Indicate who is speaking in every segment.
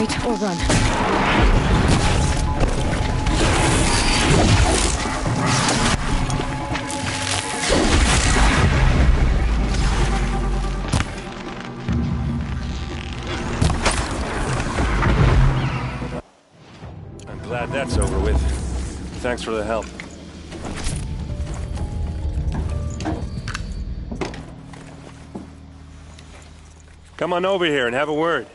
Speaker 1: Fight or run.
Speaker 2: I'm glad that's over with. Thanks for the help. Come on over here and have a word.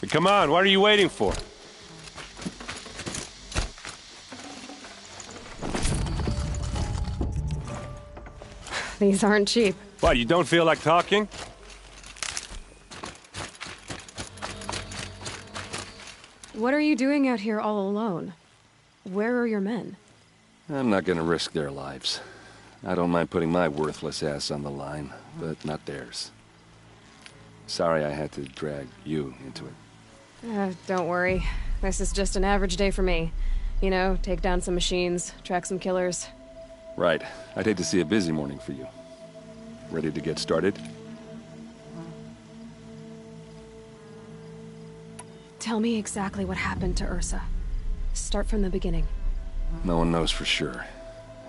Speaker 2: Come on, what are you waiting for?
Speaker 1: These aren't cheap.
Speaker 2: What, you don't feel like talking?
Speaker 1: What are you doing out here all alone? Where are your men?
Speaker 3: I'm not gonna risk their lives. I don't mind putting my worthless ass on the line, but not theirs. Sorry I had to drag you into it.
Speaker 1: Don't worry. This is just an average day for me. You know, take down some machines, track some killers.
Speaker 3: Right. I'd hate to see a busy morning for you. Ready to get started?
Speaker 1: Tell me exactly what happened to Ursa. Start from the beginning.
Speaker 3: No one knows for sure.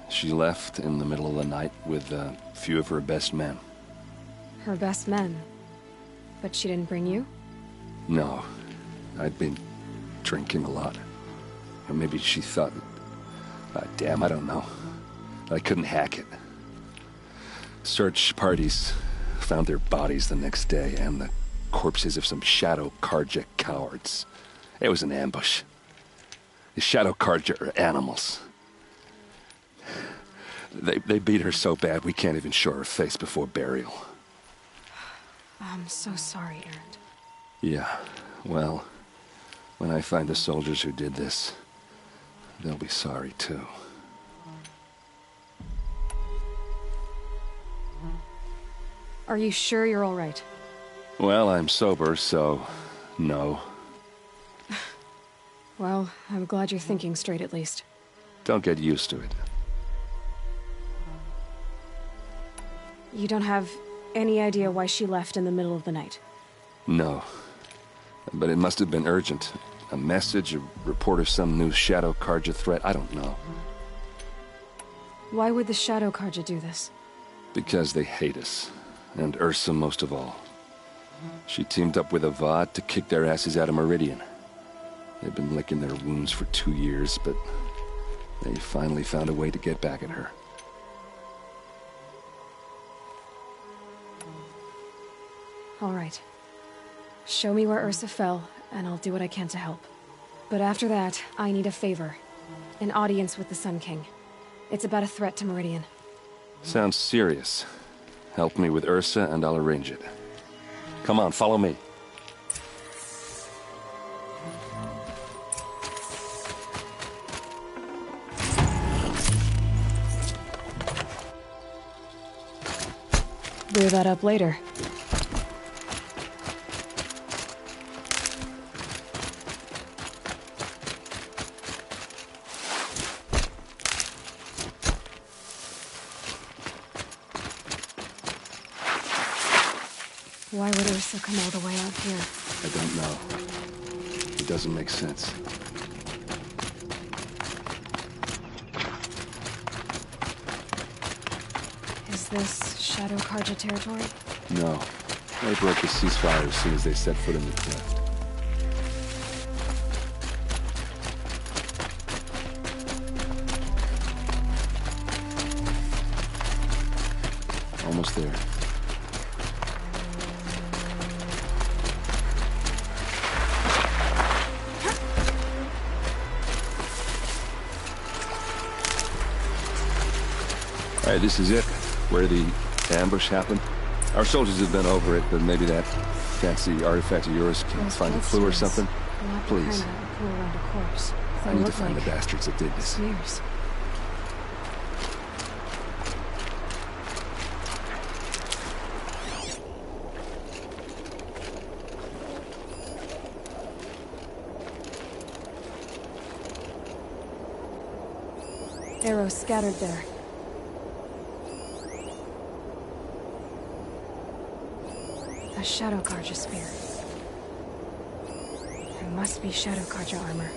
Speaker 3: She left in the middle of the night with a few of her best men.
Speaker 1: Her best men? But she didn't bring you?
Speaker 3: No. I'd been drinking a lot. Or maybe she thought... damn, I don't know. I couldn't hack it. Search parties found their bodies the next day and the corpses of some Shadow Karja cowards. It was an ambush. The Shadow Karja are animals. They beat her so bad we can't even show her face before burial.
Speaker 1: I'm so sorry, Erend.
Speaker 3: Yeah, well, when I find the soldiers who did this, they'll be sorry too.
Speaker 1: Are you sure you're all right?
Speaker 3: Well, I'm sober, so no.
Speaker 1: Well, I'm glad you're thinking straight at least.
Speaker 3: Don't get used to it.
Speaker 1: You don't have any idea why she left in the middle of the night?
Speaker 3: No. But it must have been urgent. A message, a report of some new Shadow Karja threat, I don't know.
Speaker 1: Why would the Shadow Karja do this?
Speaker 3: Because they hate us. And Ursa most of all. She teamed up with Avad to kick their asses out of Meridian. They've been licking their wounds for 2 years, but they finally found a way to get back at her.
Speaker 1: All right. Show me where Ursa fell, and I'll do what I can to help. But after that, I need a favor. An audience with the Sun King. It's about a threat to Meridian.
Speaker 3: Sounds serious. Help me with Ursa, and I'll arrange it. Come on, follow me.
Speaker 1: Clear that up later. Why would Ursa come all the way out here?
Speaker 3: I don't know. It doesn't make sense.
Speaker 1: Is this Shadow Karja territory?
Speaker 3: No. They broke the ceasefire as soon as they set foot in the cleft. Almost there. All right, this is it. Where the ambush happened. Our soldiers have been over it, but maybe that fancy artifact of yours can find a clue or something. Please. I need to find the bastards that did this.
Speaker 1: Smears. Arrows scattered there. Shadow Karja spear. It must be Shadow Karja armor.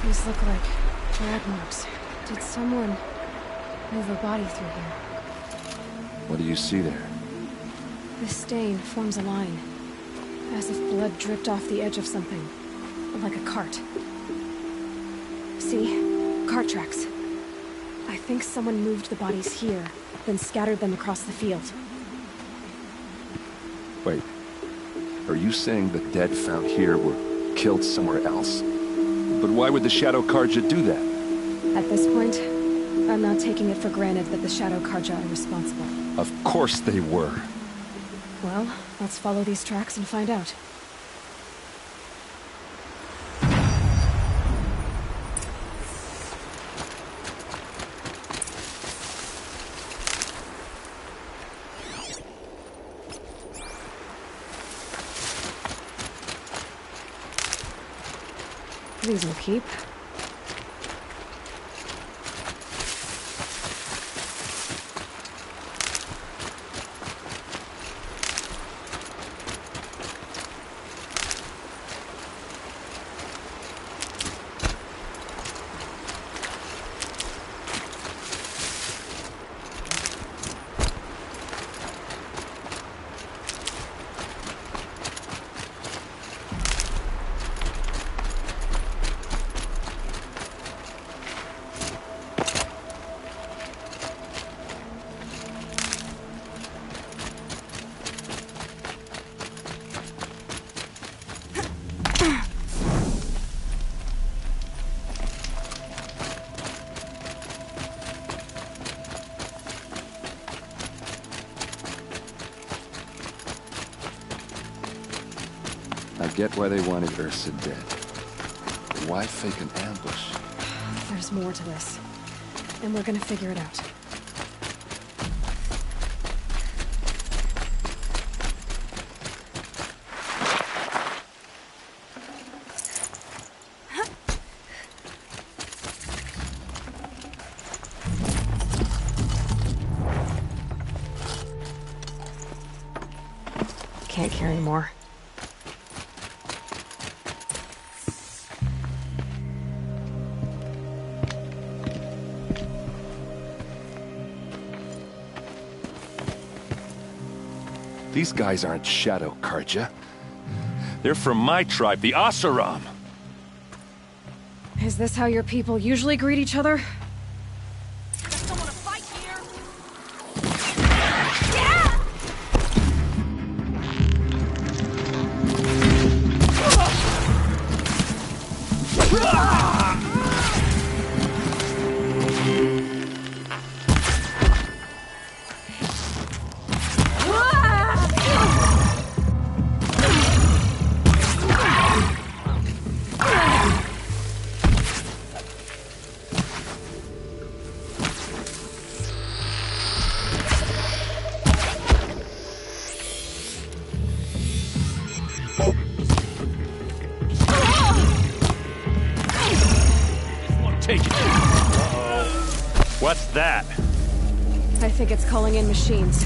Speaker 1: These look like drag marks. Did someone move a body through here?
Speaker 3: What do you see there?
Speaker 1: This stain forms a line, as if blood dripped off the edge of something, like a cart. See? Cart tracks. I think someone moved the bodies here, then scattered them across the field.
Speaker 3: Wait. Are you saying the dead found here were killed somewhere else? But why would the Shadow Karja do that?
Speaker 1: At this point, I'm not taking it for granted that the Shadow Karja are responsible.
Speaker 3: Of course they were.
Speaker 1: Well, let's follow these tracks and find out. These will keep.
Speaker 3: I get why they wanted Ursa dead. But why fake an ambush?
Speaker 1: There's more to this, and we're gonna figure it out. Can't carry more.
Speaker 3: These guys aren't Shadow Karja. They're from my tribe, the Asaram.
Speaker 1: Is this how your people usually greet each other?
Speaker 4: Someone to fight here.
Speaker 2: Take it. Uh-oh. What's that?
Speaker 1: I think it's calling in machines.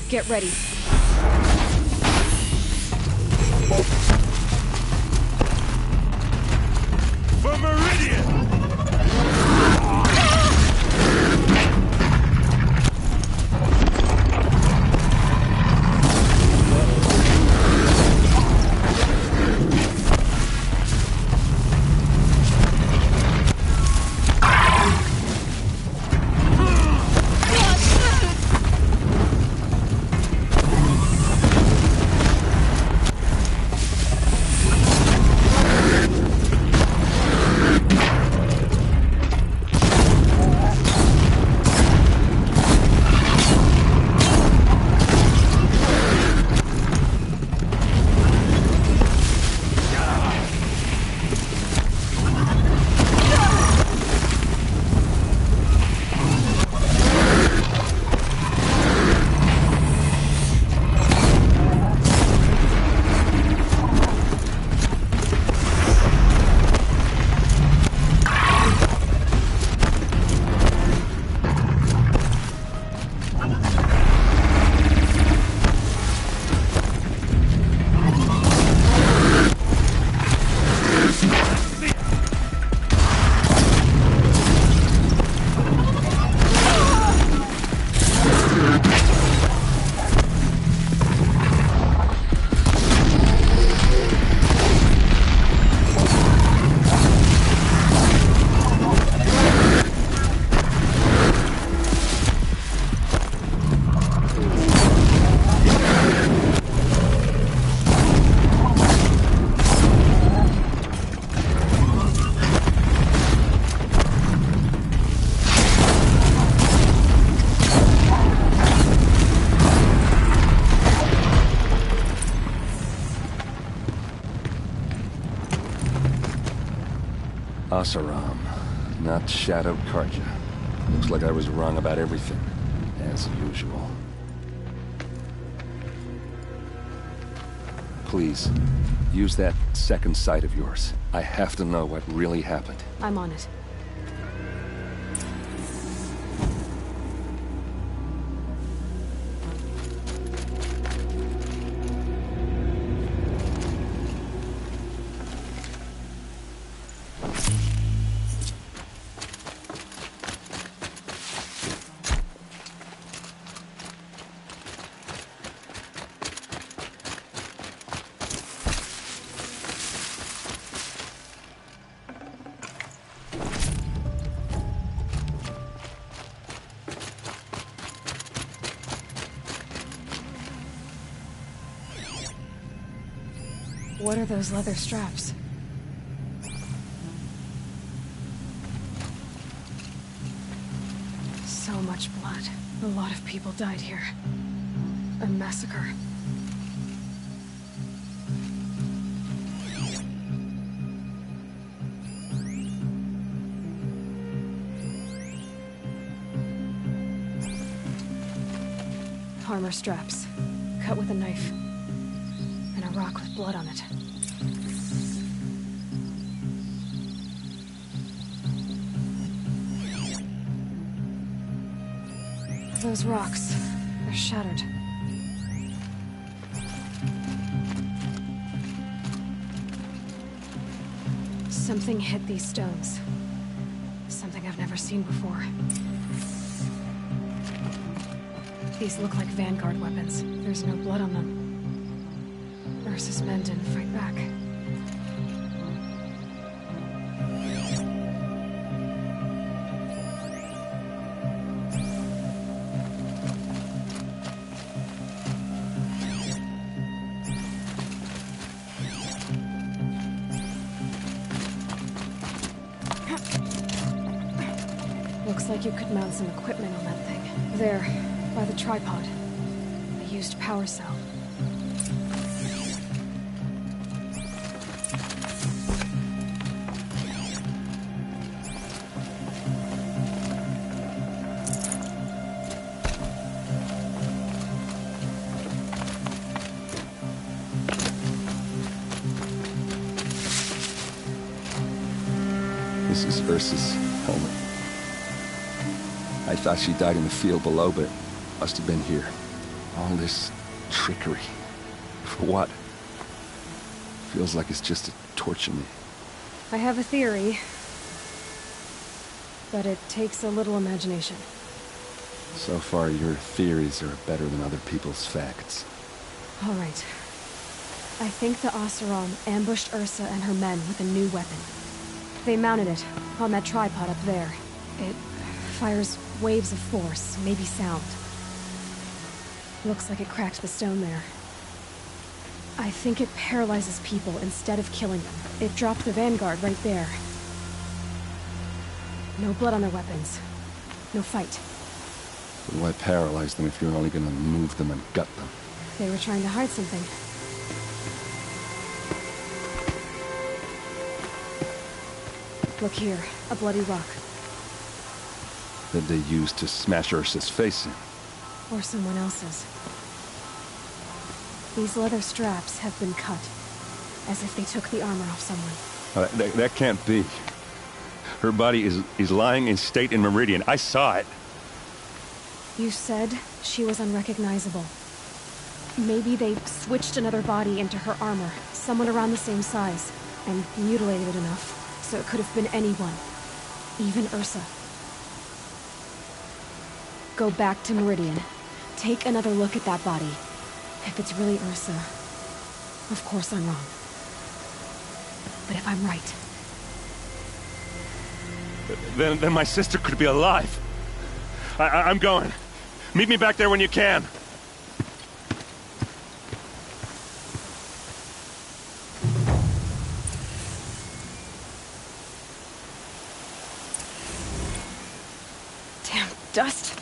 Speaker 1: Get ready.
Speaker 2: For Meridian!
Speaker 3: Asaram, not Shadow Karja. Looks like I was wrong about everything, as usual. Please, use that second sight of yours. I have to know what really happened.
Speaker 1: I'm on it. What are those leather straps? So much blood. A lot of people died here. A massacre. Armor straps. Cut with a knife. And a rock with blood on it. Those rocks, they're shattered. Something hit these stones. Something I've never seen before. These look like Vanguard weapons. There's no blood on them. Ursa's men didn't fight back. Looks like you could mount some equipment on that thing. There, by the tripod. A used power cell.
Speaker 3: This is Ursa's helmet. I thought she died in the field below, but must have been here. All this trickery. For what? Feels like it's just to torture me.
Speaker 1: I have a theory, but it takes a little imagination.
Speaker 3: So far, your theories are better than other people's facts.
Speaker 1: All right. I think the Oseram ambushed Ursa and her men with a new weapon. They mounted it on that tripod up there. It fires waves of force, maybe sound. Looks like it cracked the stone there. I think it paralyzes people instead of killing them. It dropped the Vanguard right there. No blood on their weapons. No fight.
Speaker 3: But why paralyze them if you're only gonna move them and gut them?
Speaker 1: They were trying to hide something. Look here, a bloody rock.
Speaker 3: That they used to smash Ursa's face in.
Speaker 1: Or someone else's. These leather straps have been cut, as if they took the armor off someone.
Speaker 3: That can't be. Her body is lying in state in Meridian. I saw it.
Speaker 1: You said she was unrecognizable. Maybe they switched another body into her armor, someone around the same size, and mutilated it enough, so it could have been anyone. Even Ursa. Go back to Meridian. Take another look at that body. If it's really Ursa, of course I'm wrong. But if I'm right...
Speaker 2: Then my sister could be alive. I'm going. Meet me back there when you can.
Speaker 1: Damn dust.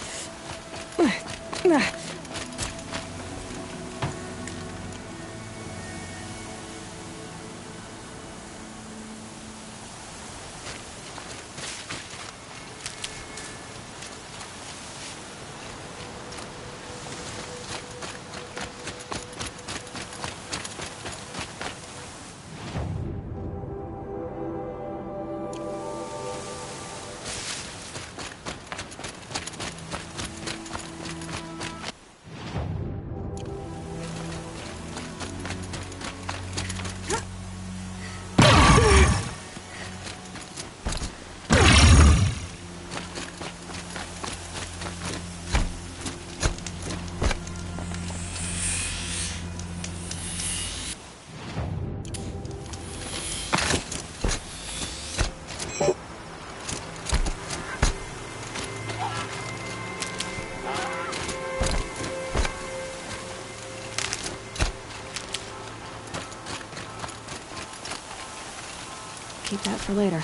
Speaker 1: Keep that for later.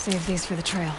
Speaker 1: Save these for the trail.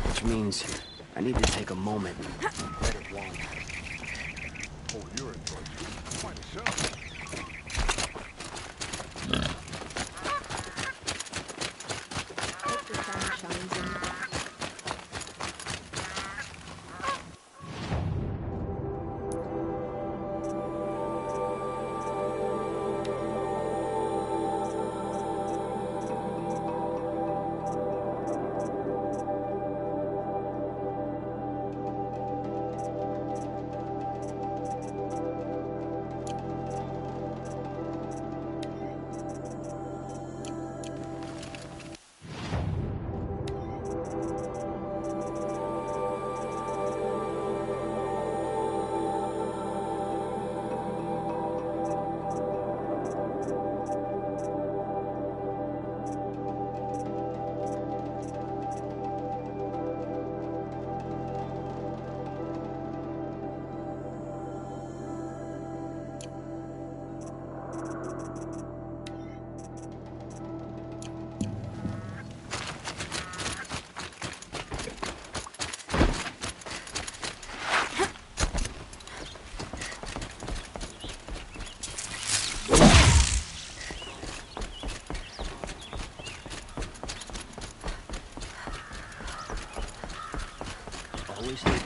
Speaker 5: Which means I need to take a moment.
Speaker 6: Oh, you're in for quite a show.
Speaker 7: Hope the sun shines in.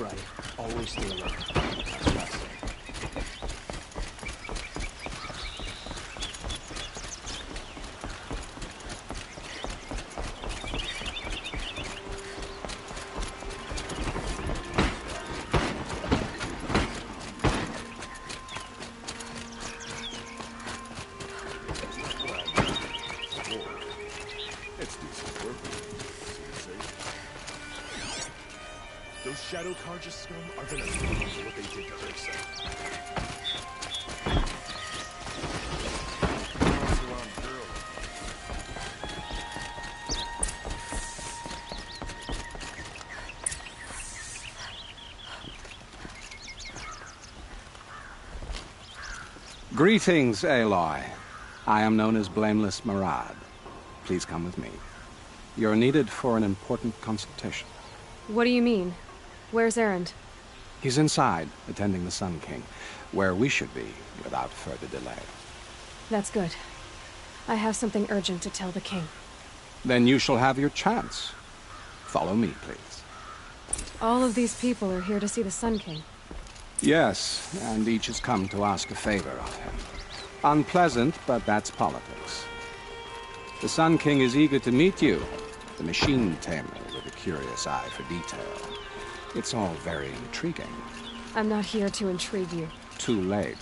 Speaker 5: right. Always stay alert. That's what I say.
Speaker 6: It's decent work. Those Shadow Carja scum are gonna lose what they did to Ursa.
Speaker 8: Greetings, Aloy. I am known as Blameless Marad. Please come with me. You're needed for an important consultation.
Speaker 1: What do you mean? Where's Erend?
Speaker 8: He's inside, attending the Sun King, where we should be, without further delay.
Speaker 1: That's good. I have something urgent to tell the king.
Speaker 8: Then you shall have your chance. Follow me, please.
Speaker 1: All of these people are here to see the Sun King.
Speaker 8: Yes, and each has come to ask a favor of him. Unpleasant, but that's politics. The Sun King is eager to meet you, the machine tamer with a curious eye for detail. It's all very intriguing.
Speaker 1: I'm not here to intrigue you.
Speaker 8: Too late.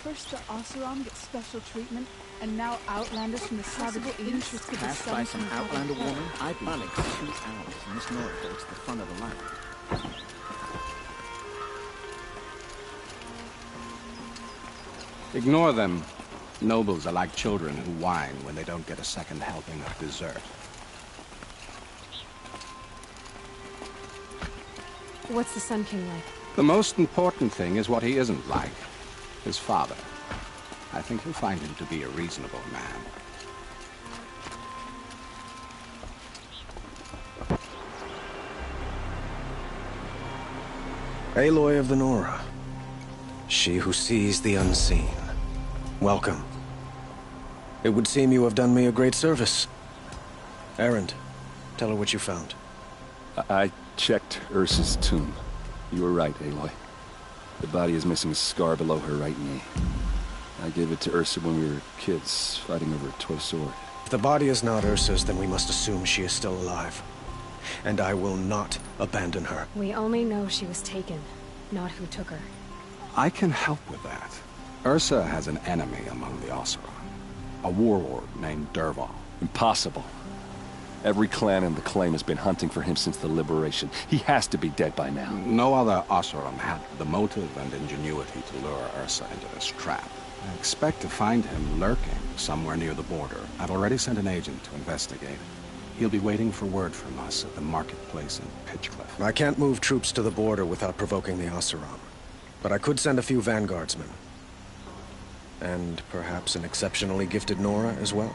Speaker 9: First the Oseram get special treatment, and now Outlanders from the Savage interested in
Speaker 10: Passed by some Outlander woman, I'd be like 2 hours, and Miss Nora takes the front of the line.
Speaker 8: Ignore them. Nobles are like children who whine when they don't get a second helping of dessert.
Speaker 1: What's the Sun King like?
Speaker 8: The most important thing is what he isn't like. His father. I think you'll find him to be a reasonable man.
Speaker 11: Aloy of the Nora. She who sees the unseen. Welcome. It would seem you have done me a great service. Erend, tell her what you found.
Speaker 3: I checked Ursa's tomb. You were right, Aloy. The body is missing a scar below her right knee. I gave it to Ursa when we were kids, fighting over a toy sword.
Speaker 11: If the body is not Ursa's, then we must assume she is still alive. And I will not abandon her.
Speaker 1: We only know she was taken, not who took her.
Speaker 8: I can help with that. Ursa has an enemy among the Oseram. A warlord named Dervahl.
Speaker 3: Impossible. Every clan in the claim has been hunting for him since the liberation. He has to be dead by now.
Speaker 8: No other Oseram had the motive and ingenuity to lure Ursa into this trap. I expect to find him lurking somewhere near the border. I've already sent an agent to investigate. He'll be waiting for word from us at the marketplace in Pitchcliff.
Speaker 11: I can't move troops to the border without provoking the Oseram. But I could send a few vanguardsmen. And perhaps an exceptionally gifted Nora as well.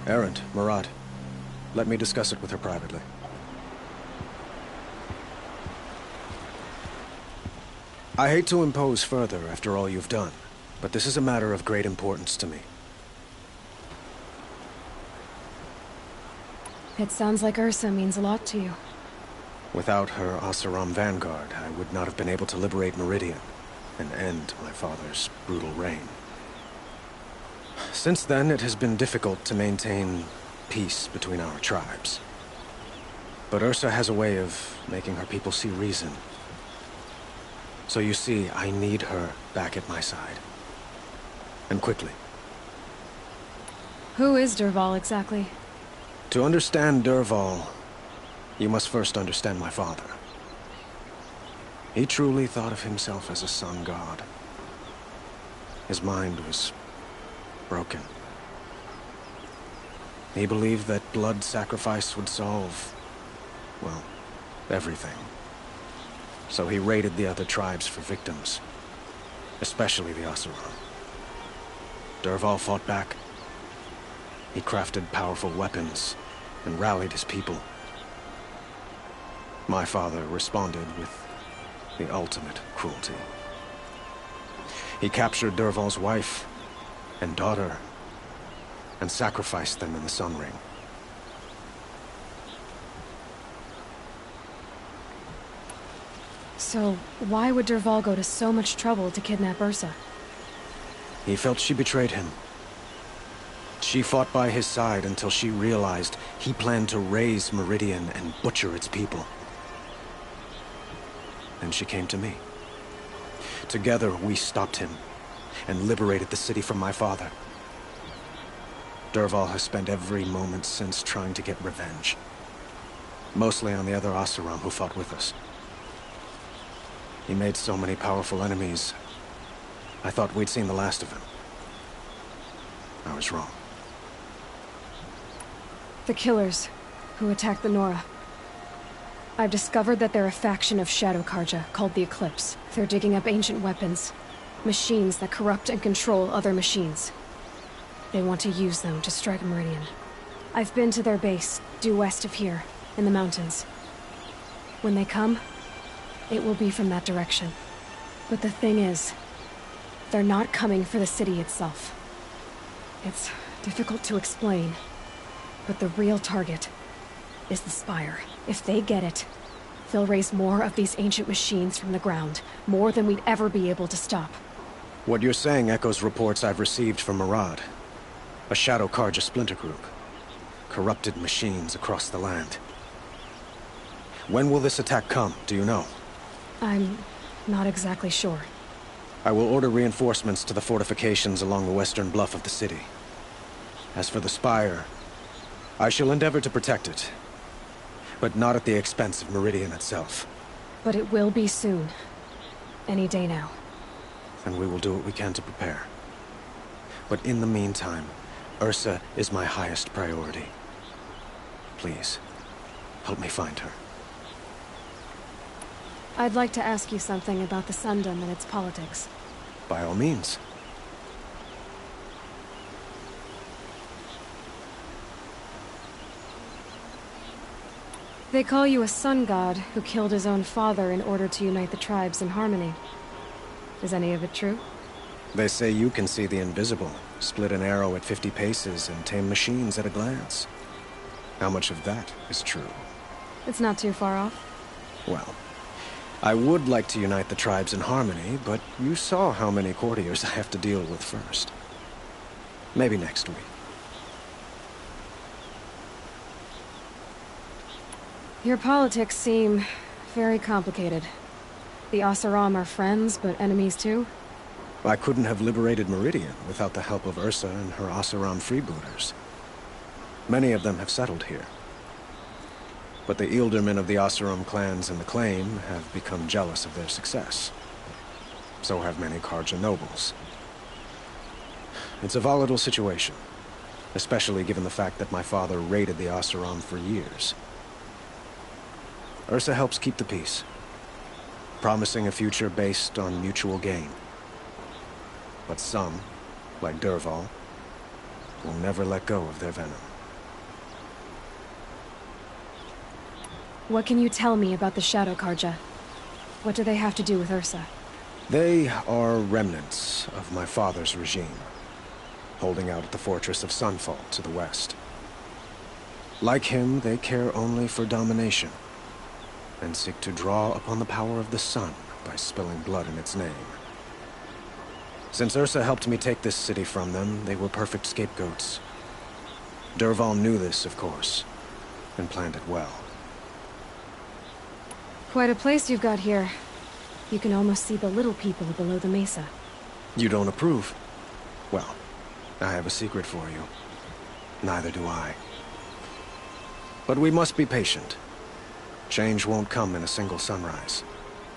Speaker 11: Erend, Marad, let me discuss it with her privately. I hate to impose further after all you've done, but this is a matter of great importance to me.
Speaker 1: It sounds like Ursa means a lot to you.
Speaker 11: Without her Oseram vanguard, I would not have been able to liberate Meridian and end my father's brutal reign. Since then, it has been difficult to maintain peace between our tribes. But Ursa has a way of making her people see reason. So you see, I need her back at my side. And quickly.
Speaker 1: Who is Dervahl exactly?
Speaker 11: To understand Dervahl, you must first understand my father. He truly thought of himself as a sun god. His mind was broken. He believed that blood sacrifice would solve, well, everything. So he raided the other tribes for victims, especially the Oseram. Dervahl fought back. He crafted powerful weapons and rallied his people. My father responded with the ultimate cruelty. He captured Dervahl's wife and daughter and sacrificed them in the Sun Ring.
Speaker 1: So, why would Dervahl go to so much trouble to kidnap Ursa?
Speaker 11: He felt she betrayed him. She fought by his side until she realized he planned to raise Meridian and butcher its people. And she came to me. Together, we stopped him and liberated the city from my father. Dervahl has spent every moment since trying to get revenge. Mostly on the other Oseram who fought with us. He made so many powerful enemies, I thought we'd seen the last of him. I was wrong.
Speaker 1: The killers who attacked the Nora. I've discovered that they're a faction of Shadow Karja called the Eclipse. They're digging up ancient weapons, machines that corrupt and control other machines. They want to use them to strike Meridian. I've been to their base, due west of here, in the mountains. When they come, it will be from that direction. But the thing is, they're not coming for the city itself. It's difficult to explain, but the real target is the Spire. If they get it, they'll raise more of these ancient machines from the ground, more than we'd ever be able to stop.
Speaker 11: What you're saying echoes reports I've received from Murad, a Shadow Karja splinter group. Corrupted machines across the land. When will this attack come, do you know?
Speaker 1: I'm not exactly sure.
Speaker 11: I will order reinforcements to the fortifications along the western bluff of the city. As for the Spire, I shall endeavor to protect it, but not at the expense of Meridian itself.
Speaker 1: But it will be soon. Any day now.
Speaker 11: And we will do what we can to prepare. But in the meantime, Ursa is my highest priority. Please, help me find her.
Speaker 1: I'd like to ask you something about the Sundom and its politics.
Speaker 11: By all means.
Speaker 1: They call you a sun god who killed his own father in order to unite the tribes in harmony. Is any of it true?
Speaker 11: They say you can see the invisible, split an arrow at 50 paces, and tame machines at a glance. How much of that is true?
Speaker 1: It's not too far off.
Speaker 11: Well, I would like to unite the tribes in harmony, but you saw how many courtiers I have to deal with first. Maybe next week.
Speaker 1: Your politics seem very complicated. The Oseram are friends, but enemies too?
Speaker 11: I couldn't have liberated Meridian without the help of Ursa and her Oseram freebooters. Many of them have settled here. But the Ealdormen of the Oseram clans in the claim have become jealous of their success. So have many Karja nobles. It's a volatile situation, especially given the fact that my father raided the Oseram for years. Ursa helps keep the peace, promising a future based on mutual gain. But some, like Dervahl, will never let go of their venom.
Speaker 1: What can you tell me about the Shadow Karja? What do they have to do with Ursa?
Speaker 11: They are remnants of my father's regime, holding out at the fortress of Sunfall to the west. Like him, they care only for domination, and seek to draw upon the power of the sun by spilling blood in its name. Since Ursa helped me take this city from them, they were perfect scapegoats. Dervahl knew this, of course, and planned it well.
Speaker 1: Quite a place you've got here. You can almost see the little people below the mesa.
Speaker 11: You don't approve? Well, I have a secret for you. Neither do I. But we must be patient. Change won't come in a single sunrise.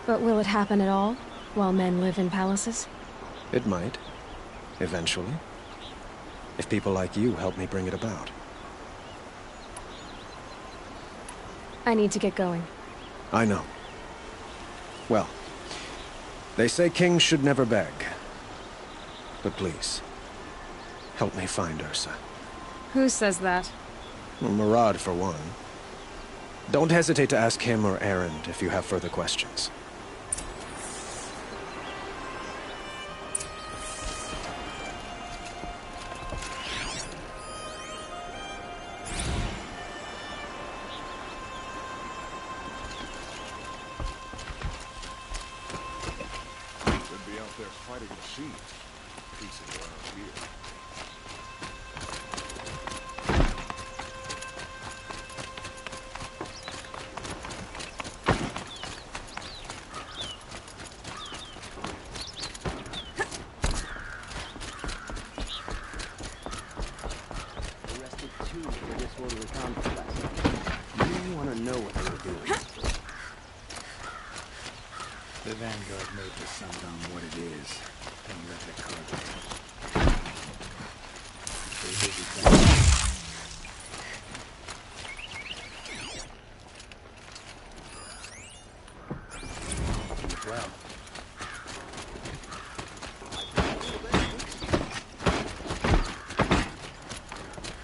Speaker 1: But will it happen at all, while men live in palaces?
Speaker 11: It might. Eventually. If people like you help me bring it about.
Speaker 1: I need to get going.
Speaker 11: I know. Well, they say kings should never beg. But please, help me find Ursa.
Speaker 1: Who says that?
Speaker 11: Well, Murad, for one. Don't hesitate to ask him or Erend if you have further questions.
Speaker 6: quite a machine. Pieces around here.
Speaker 5: Arrested 2 for disorderly conduct last night. You want to know what they were doing.
Speaker 10: The Vanguard made the Sundown what it is, and let the cargo. They busy things. Well.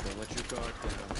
Speaker 10: Don't let your guard down.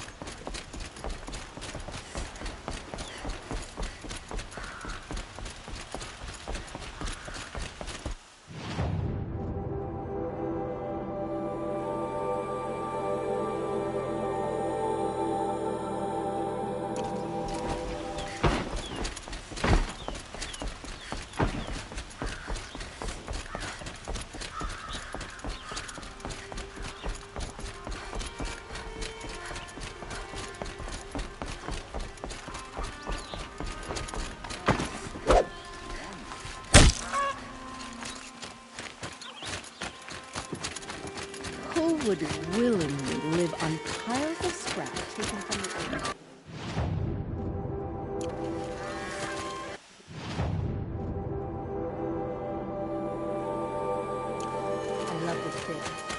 Speaker 12: Who would willingly live on piles of scrap taken from the earth? I love this bit.